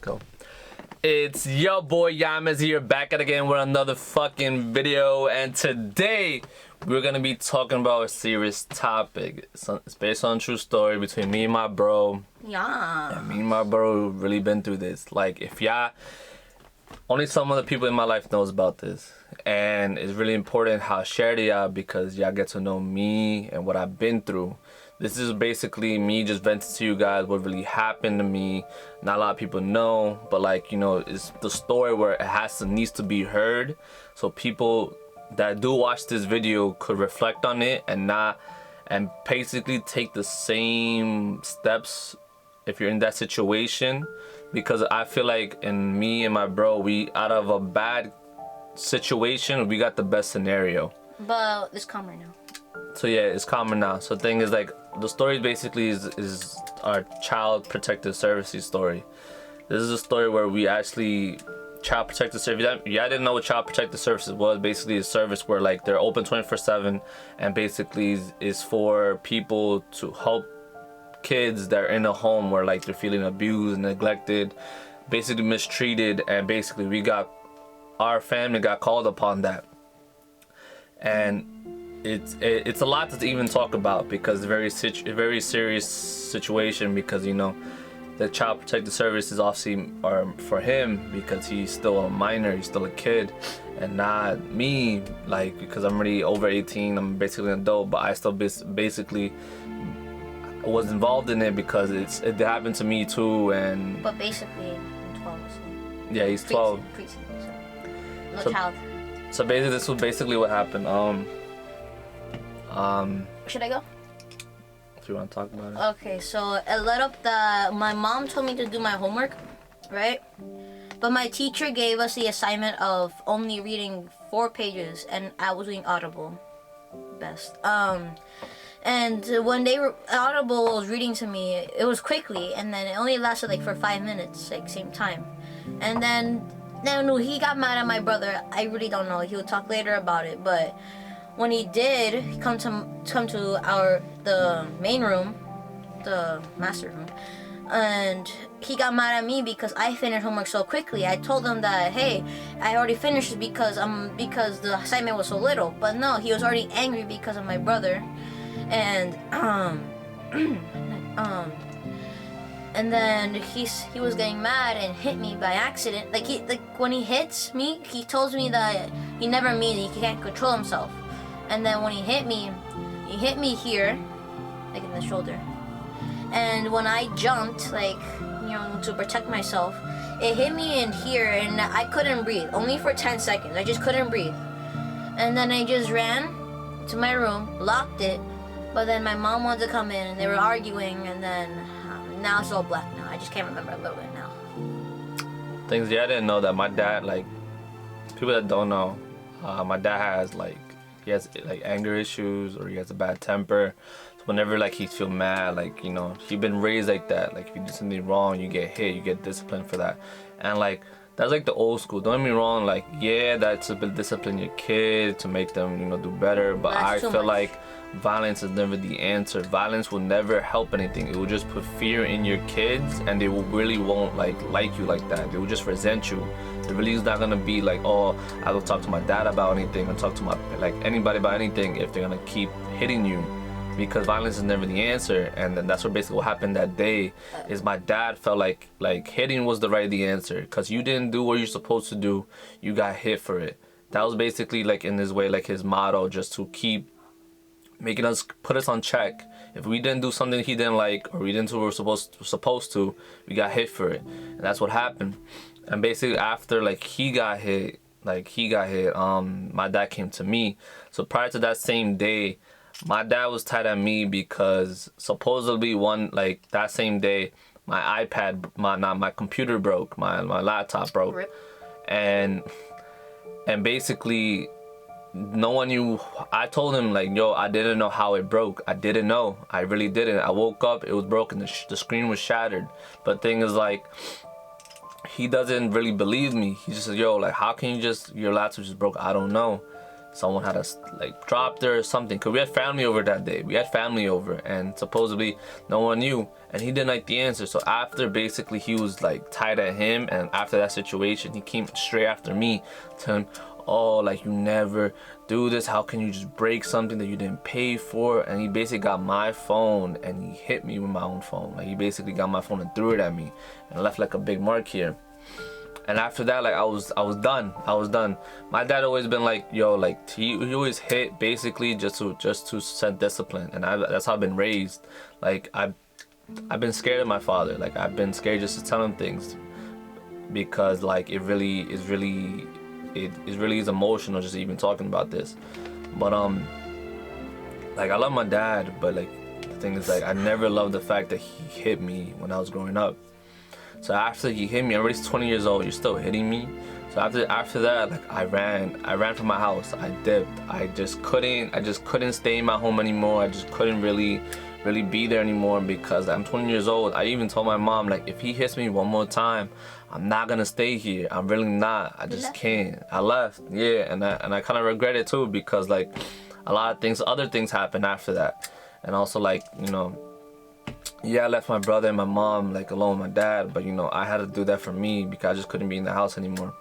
Go. It's your boy Yamas here, back at again with another fucking video, and today we're gonna be talking about a serious topic. It's based on a true story between me and my bro. Yeah. And me and my bro really been through this. Like, if y'all, only some of the people in my life knows about this, and it's really important how I share to y'all because y'all get to know me and what I've been through. This is basically me just venting to you guys what really happened to me. Not a lot of people know, but like, you know, it's the story where it needs to be heard, so people that do watch this video could reflect on it and basically take the same steps if you're in that situation. Because I feel like in me and my bro, we out of a bad situation, we got the best scenario. But it's calmer now. So yeah, it's common now. So the thing is, like, the story basically is our Child Protective Services story. This is a story where we actually, Child Protective Service, yeah, I didn't know what Child Protective Services was. Basically a service where like they're open 24/7 and basically is for people to help kids that are in a home where like they're feeling abused, neglected, basically mistreated, and basically our family got called upon that. And it's a lot to even talk about because it's a very serious situation, because, you know, the Child Protective Service is obviously for him because he's still a minor, he's still a kid, and not me, like, because I'm already over 18, I'm basically an adult, but I still basically was involved in it because it happened to me too. And But basically, I'm 12. So yeah, he's 12. No child. So basically, this was basically what happened. Should I go? If you want to talk about it. Okay, so it led up my mom told me to do my homework, right? But my teacher gave us the assignment of only reading 4 pages, and I was doing Audible best. And when Audible was reading to me, it was quickly, and then it only lasted like for 5 minutes, like same time. And then he got mad at my brother. I really don't know. He would talk later about it, but when he did come to the main room, the master room, and he got mad at me because I finished homework so quickly. I told him that, hey, I already finished it because the assignment was so little. But no, he was already angry because of my brother. And and then he was getting mad and hit me by accident. Like when he hits me, he tells me that he never means it, he can't control himself. And then when he hit me here, like in the shoulder. And when I jumped, like, you know, to protect myself, it hit me in here and I couldn't breathe. Only for 10 seconds. I just couldn't breathe. And then I just ran to my room, locked it. But then my mom wanted to come in and they were arguing, and then now it's all black now. I just can't remember a little bit now. Things, yeah, I didn't know that my dad, like, people that don't know, my dad has like anger issues, or he has a bad temper. So whenever like he feel mad, like, you know, he been raised like that. Like, if you do something wrong, you get hit, you get disciplined for that. And like, that's like the old school. Don't get me wrong, like, yeah, that's to discipline your kid to make them, you know, do better. But I feel like violence is never the answer. Violence will never help anything. It will just put fear in your kids, and they really won't like you like that. They will just resent you. It really is not gonna be like, oh, I will talk to my dad about anything, or talk to my anybody about anything if they're gonna keep hitting you. Because violence is never the answer. And then that's what basically what happened that day, is my dad felt like hitting was the answer, because you didn't do what you're supposed to do, you got hit for it. That was basically like, in his way, like his motto, just to keep making us, put us on check. If we didn't do something he didn't like, or we didn't do what we were supposed to, we got hit for it. And that's what happened. And basically after he got hit, my dad came to me. So prior to that same day, my dad was tight at me because supposedly that same day, my iPad, my computer broke, my laptop broke. Rip. And basically no one knew. I told him like, yo, I didn't know how it broke. I didn't know. I really didn't. I woke up, it was broken. The screen was shattered. But thing is, like, he doesn't really believe me. He just says, yo, like, how can your laptop just broke? I don't know. someone had us like dropped her or something. Cause we had family over that day. We had family over, and supposedly no one knew, and he didn't like the answer. So after basically he was like tied at him, and after that situation, he came straight after me, telling, "Oh, like you never do this. How can you just break something that you didn't pay for?" And he basically got my phone and he hit me with my own phone. Like he basically got my phone and threw it at me and left like a big mark here. And after that, like I was done. My dad always been like, yo, like he always hit basically just to set discipline, and that's how I've been raised. Like I've been scared of my father. Like I've been scared just to tell him things, because like it really is emotional just even talking about this. But like I love my dad, but like the thing is, like I never loved the fact that he hit me when I was growing up. So after he hit me, I'm already 20 years old, you're still hitting me. So after that, like I ran from my house. I dipped. I just couldn't stay in my home anymore. I just couldn't really be there anymore, because I'm 20 years old. I even told my mom, like, if he hits me one more time, I'm not gonna stay here. I'm really not. I just can't. I left. Yeah, and I kind of regret it too, because like a lot of other things happened after that. And also, like, you know, yeah, I left my brother and my mom like alone with my dad, but you know, I had to do that for me because I just couldn't be in the house anymore.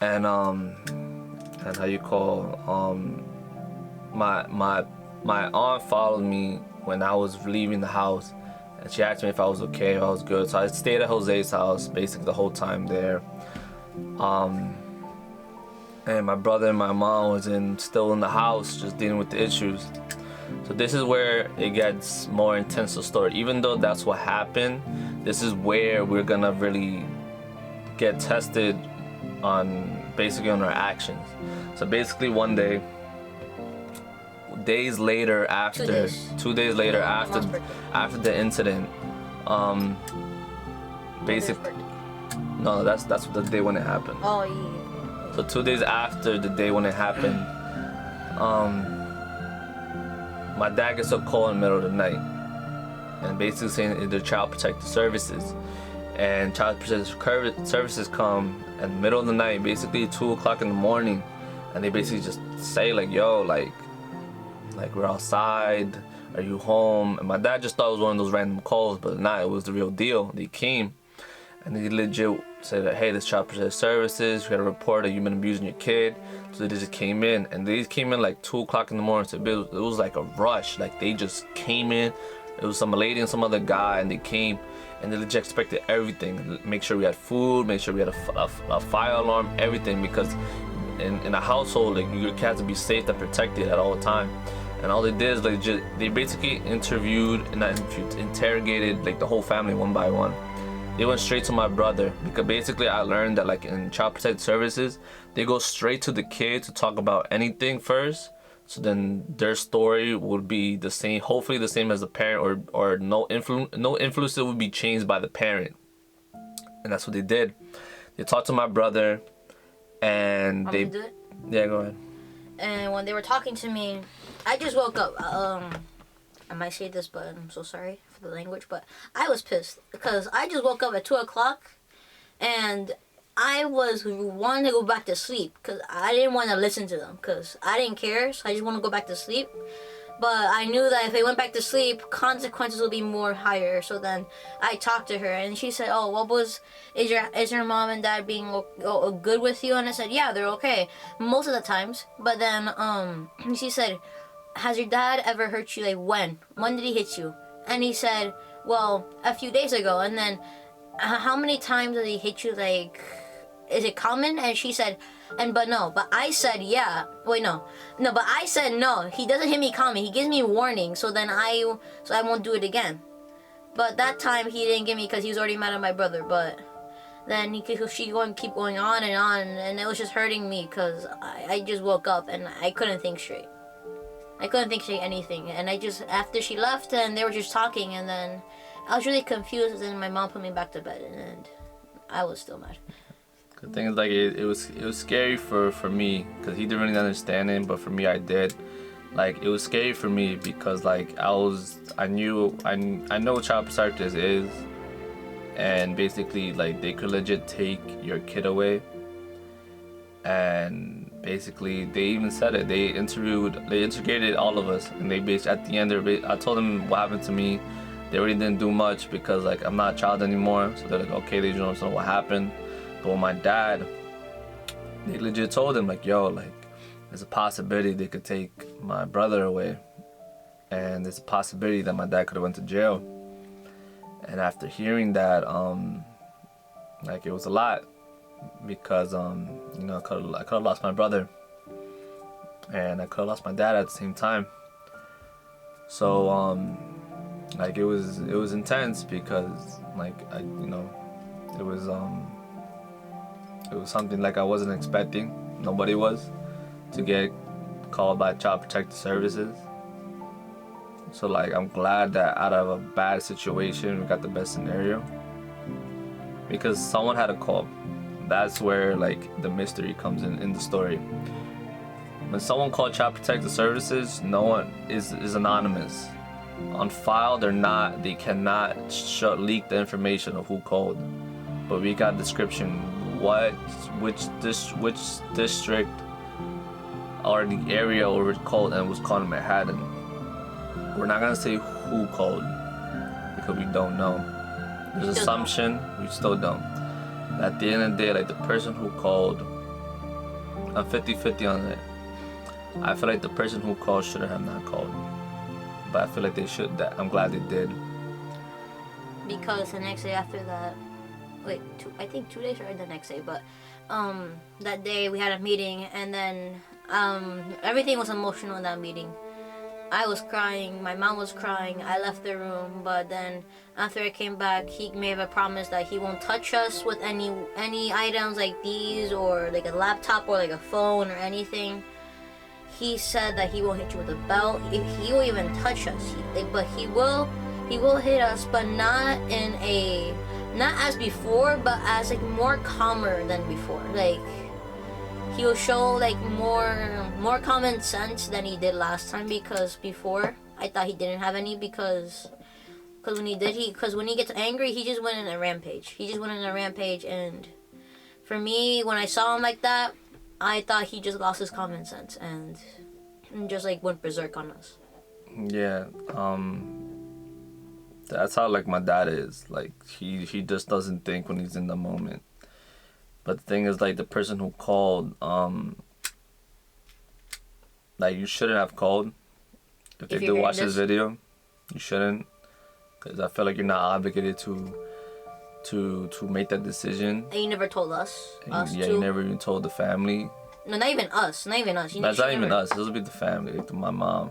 And how you call my aunt followed me when I was leaving the house, and she asked me if I was okay, if I was good. So I stayed at Jose's house basically the whole time there. And my brother and my mom was still in the house just dealing with the issues. So this is where it gets more intense, the story. Even though that's what happened, this is where we're gonna really get tested on basically on our actions. So basically one day, 2 days later after the incident, basically, no, that's the day when it happened. Oh yeah. So 2 days after the day when it happened, my dad gets a call in the middle of the night, and basically saying they're Child Protective Services, and Child Protective Services come in the middle of the night, basically 2 o'clock in the morning, and they basically just say like, yo, like we're outside, are you home? And my dad just thought it was one of those random calls, but nah, it was the real deal. They came and they legit said that, hey, this Child Protective Services, we got a report that you've been abusing your kid. So they just came in, and they came in like 2 o'clock in the morning. So it was like a rush. Like they just came in. It was some lady and some other guy, and they came, and they legit expected everything. Make sure we had food, make sure we had a fire alarm, everything, because in a household, like your kids to be safe and protected at all time. And all they did is they basically interrogated like the whole family one by one. They went straight to my brother, because basically I learned that like in Child Protective Services, they go straight to the kid to talk about anything first. So then their story would be the same, hopefully the same as the parent, or no influence that would be changed by the parent. And that's what they did. They talked to my brother, and they Do it? Yeah, go ahead. And when they were talking to me, I just woke up. I might say this, but I'm so sorry for the language, but I was pissed because I just woke up at 2 o'clock, and I was wanting to go back to sleep because I didn't want to listen to them because I didn't care, so I just want to go back to sleep. But I knew that if I went back to sleep, consequences would be more higher. So then I talked to her, and she said, "Oh, is your mom and dad being good with you?" And I said, "Yeah, they're okay most of the times." But then she said, "Has your dad ever hurt you? Like when? When did he hit you?" And he said, "Well, a few days ago." And then, "How many times did he hit you? Like, is it common?" And she said, but I said, yeah. Wait, no, but I said no. He doesn't hit me common. He gives me warning, so I won't do it again. But that time he didn't give me because he was already mad at my brother. But then keep going on, and it was just hurting me because I just woke up and I couldn't think straight. I couldn't think straight anything, and after she left and they were just talking, and then I was really confused, and then my mom put me back to bed, and I was still mad. The thing is, like, it was scary for me because he didn't really understand it, but for me, I did. Like, it was scary for me because, like, I know what Child Protective is, and basically, like, they could legit take your kid away, and basically they even said it. They integrated all of us, and they basically at the end I told them what happened to me. They really didn't do much because like I'm not a child anymore. So they're like, okay, they just don't know what happened. But with my dad, they legit told him like, yo, like there's a possibility they could take my brother away, and there's a possibility that my dad could have went to jail. And after hearing that, like it was a lot because you know, I could have lost my brother, and I could have lost my dad at the same time. So like it was intense because like it was something like I wasn't expecting. Nobody was, to get called by Child Protective Services. So like I'm glad that out of a bad situation we got the best scenario, because someone had a call. That's where like the mystery comes in the story. When someone called Child Protective Services, no one is anonymous. On file, they cannot leak the information of who called. But we got description which district or the area where it called, and it was called in Manhattan. We're not gonna say who called because we don't know. There's assumption, we still don't. At the end of the day, like the person who called, I'm 50-50 on it. I feel like the person who called shouldn't have not called, but I feel like they should. I'm glad they did. Because the next day after that, I think 2 days or the next day, but that day we had a meeting, and then everything was emotional in that meeting. I was crying, my mom was crying, I left the room, but then after I came back, he made a promise that he won't touch us with any items like these, or like a laptop or like a phone or anything. He said that he won't hit you with a belt. He will even touch us, but he will hit us, but not as before, but as like more calmer than before. Like he'll show like more common sense than he did last time, because before I thought he didn't have any, because when he gets angry, he just went in a rampage. And for me, when I saw him like that, I thought he just lost his common sense and just like went berserk on us. Yeah, that's how like my dad is. Like he just doesn't think when he's in the moment. But the thing is, like the person who called, like you shouldn't have called. If they do watch this video, you shouldn't, because I feel like you're not obligated to make that decision. And you never told us. You never even told the family. No, not even us. That's not even us. This will be the family, like my mom.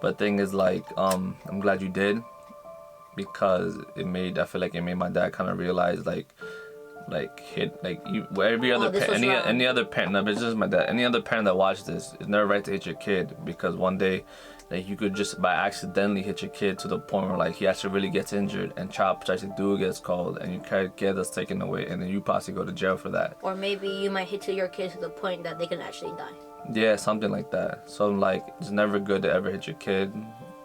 But thing is, like, I'm glad you did, because I feel like it made my dad kind of realize, every other any other parent. No, but it's just my dad. Any other parent that watched this, it's never right to hit your kid, because one day, like you could just by accidentally hit your kid to the point where like he actually really gets injured, and Child Protective gets called, and your kid is taken away, and then you possibly go to jail for that. Or maybe you might hit your kid to the point that they can actually die. Yeah, something like that. So like, it's never good to ever hit your kid.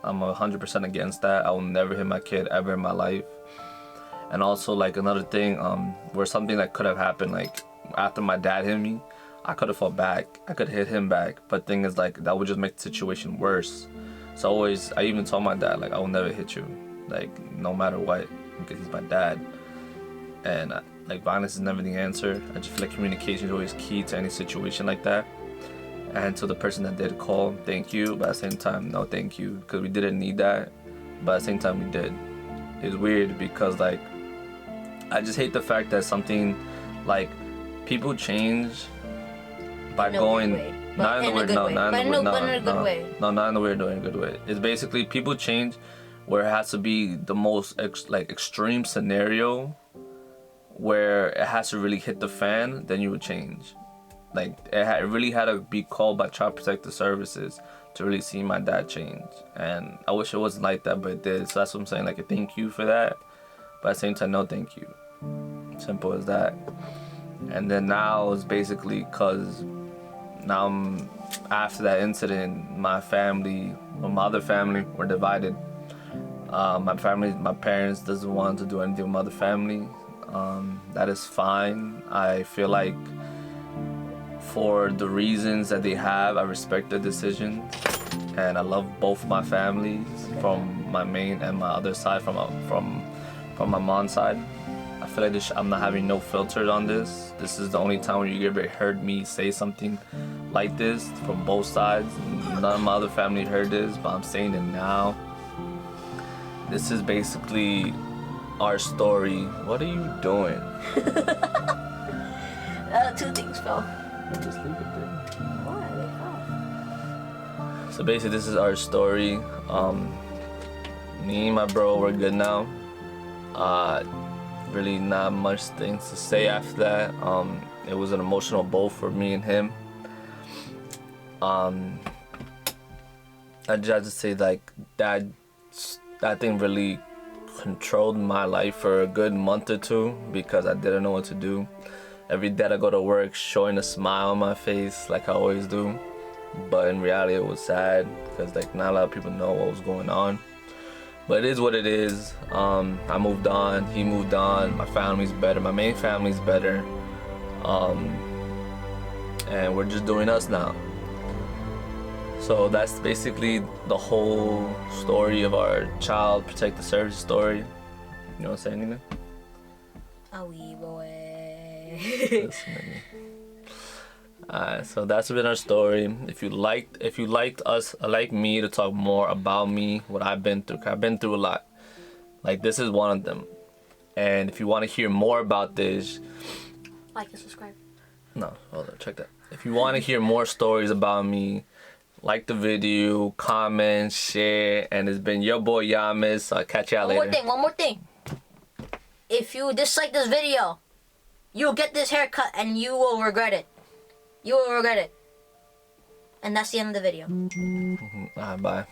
I'm 100% against that. I will never hit my kid ever in my life. And also like another thing, where something that could have happened, like after my dad hit me, I could have fought back. I could hit him back. But thing is, like, that would just make the situation worse. So I even told my dad, like, I will never hit you, like, no matter what, because he's my dad. And like, violence is never the answer. I just feel like communication is always key to any situation like that. And to the person that did call, thank you. But at the same time, no thank you, because we didn't need that. But at the same time, we did. It's weird because, like, I just hate the fact that something, like, people change by going, not in the weird, no, not in a good way. It's basically people change where it has to be the most extreme scenario where it has to really hit the fan, then you would change. Like, it really had to be called by Child Protective Services to really see my dad change. And I wish it wasn't like that, but it did. So that's what I'm saying, like, a thank you for that. But at the same time, no thank you. Simple as that. And then now it's basically because now after that incident, my other family were divided. My parents doesn't want to do anything with my other family. That is fine. I feel like for the reasons that they have. I respect their decisions, and I love both my families, from my main and my other side, from my mom's side. I feel like I'm not having no filters on this. This is the only time where you ever heard me say something like this from both sides. None of my other family heard this, but I'm saying it now. This is basically our story. What are you doing? Two things fell. Just leave it there. Why? They fell. So basically, this is our story. Me and my bro, we're good now. Really not much things to say after that. It was an emotional blow for me and him. I just have to say, like, that thing really controlled my life for a good month or two, because I didn't know what to do. Every day I go to work showing a smile on my face like I always do, but in reality it was sad, because like not a lot of people know what was going on. But it is what it is. I moved on, he moved on, my family's better, my main family's better, and we're just doing us now. So that's basically the whole story of our Child Protective Services story. You want to say anything? A wee boy. So that's been our story. If you liked us, like me, to talk more about me, what I've been through, 'cause I've been through a lot. Like, this is one of them. And if you want to hear more about this, Like and subscribe. no, hold on, check that. If you want to hear more stories about me, like the video, comment, share, and it's been your boy Yamis. I'll catch y'all later. One more thing. If you dislike this video, you'll get this haircut and you will regret it. You will regret it. And that's the end of the video. Alright, bye.